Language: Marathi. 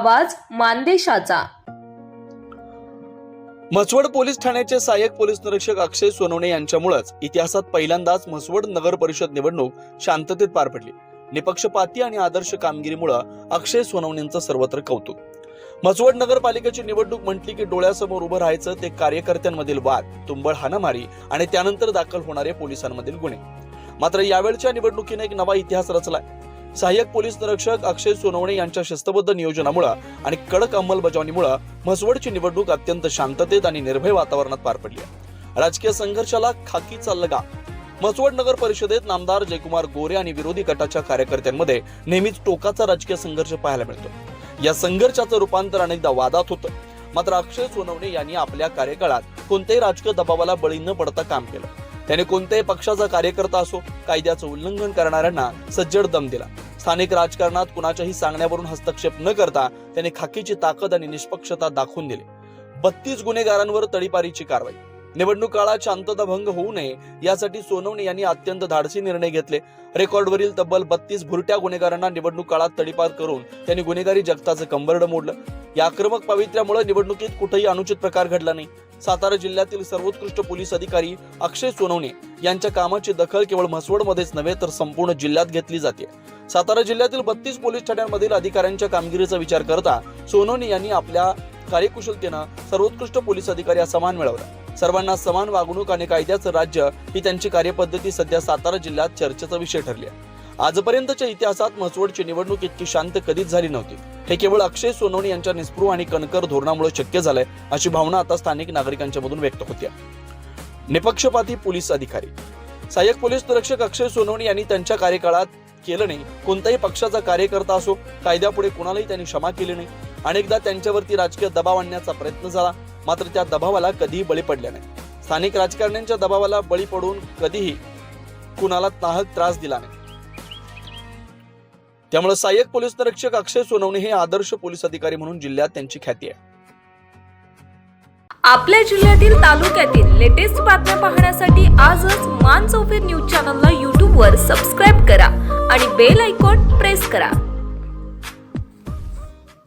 आवाज मानदेशाचा। म्हसवड पोलीस ठाण्याचे सहाय्यक पोलीस निरीक्षक अक्षय सोनवणे यांच्यामुळेच इतिहासात पहिल्यांदाच म्हसवड नगर परिषद निवडणूक शांततेत पार पडली। निपक्षपाती आणि आदर्श कामगिरीमुळे अक्षय सोनवणेंचं सर्वत्र कौतुक। म्हसवड नगरपालिकेची निवडणूक म्हटली की डोळ्यासमोर उभं राहायचं ते कार्यकर्त्यांमधील वाद, तुंबळ हाणामारी आणि त्यानंतर दाखल होणारे पोलिसांमधील गुन्हे। मात्र यावेळच्या निवडणुकीने एक नवा इतिहास रचलाय। सहाय्यक पोलीस निरीक्षक अक्षय सोनवणे यांच्या शिस्तबद्ध नियोजनामुळे आणि कडक अंमलबजावणीमुळे म्हसवडची निवडणूक अत्यंत शांततेत आणि निर्भय वातावरणात पार पडली आहे। राजकीय संघर्षाला खाकीचा लगाम। म्हसवड नगर परिषदेत नामदार जयकुमार गोरे आणि विरोधी गटाच्या कार्यकर्त्यांमध्ये नेहमीच टोकाचा राजकीय संघर्ष पाहायला मिळतो। या संघर्षाचं रूपांतर अनेकदा वादात होतं। मात्र अक्षय सोनवणे यांनी आपल्या कार्यकाळात कोणत्याही राजकीय दबावाला बळी न पडता काम केलं। त्याने कोणत्याही पक्षाचा कार्यकर्ता असो, कायद्याचं उल्लंघन करणाऱ्यांना सज्जड दम दिला। स्थानिक राजकारणात कुणाच्याही सांगण्यावरून हस्तक्षेप न करता त्याने खाकीची ताकद आणि निष्पक्षता दाखवून दिली। 32 गुन्हेगारांवर तडीपारीची कारवाई। निवडणूक काळात शांतता भंग होऊ नये यासाठी सोनवणे यांनी अत्यंत धाडसी निर्णय घेतले। रेकॉर्डवरील तब्बल 32 भुरट्या गुन्हेगारांना निवडणूक काळात तडीपार करून त्यांनी गुन्हेगारी जगताचं कंबरडं मोडलं। या आक्रमक पवित्र्यामुळे निवडणुकीत कुठेही अनुचित प्रकार घडला नाही। सातारा जिल्ह्यातील सर्वोत्कृष्ट पोलीस अधिकारी अक्षय सोनवणे यांच्या कामाची दखल केवळ म्हसवडमध्येच नव्हे तर संपूर्ण जिल्ह्यात घेतली जाते। सातारा जिल्ह्यातील 32 पोलीस ठाण्यांमधील अधिकाऱ्यांच्या कामगिरीचा विचार करता सोनवणे यांनी आपल्या कार्यकुशलतेनं सर्वोत्कृष्ट पोलीस अधिकारी असा मान मिळवला। सर्वांना समान वागणूक आणि कायद्याचं राज्य ही त्यांची कार्यपद्धती सध्या सातारा जिल्ह्यात चर्चेचा विषय ठरली आहे। आजपर्यंतच्या इतिहासात म्हसवडची निवडणूक इतकी शांत कधीच झाली नव्हती। हे केवळ अक्षय सोनवणे यांच्या निस्पृह आणि कणकर धोरणामुळे शक्य झालंय अशी भावना आता स्थानिक नागरिकांच्या मधून व्यक्त होते। निपक्षपाती पोलीस अधिकारी। सहाय्यक पोलीस निरीक्षक अक्षय सोनवणे यांनी त्यांच्या कार्यकाळात केलं नाही। कोणत्याही पक्षाचा कार्यकर्ता असो, कायद्यापुढे कोणालाही त्यांनी क्षमा केली नाही। अनेकदा त्यांच्यावरती राजकीय दबाव आणण्याचा प्रयत्न झाला, मात्र त्या दबावाला कधीही बळी पडले नाही। स्थानिक राजकारण्यांच्या दबावाला बळी पडून कधीही कुणाला नाहक त्रास दिला नाही। त्यामुळे सहाय्यक पोलीस निरीक्षक अक्षय सोनवणे हे आदर्श पोलीस अधिकारी म्हणून जिल्ह्यात त्यांची ख्याती आहे। आपल्या जिल्ह्यातील तालुक्यातील लेटेस्ट बातम्या पाहण्यासाठी आजच मान चौफेर न्यूज चॅनलला YouTube वर सबस्क्राईब करा आणि बेल आयकॉन प्रेस करा।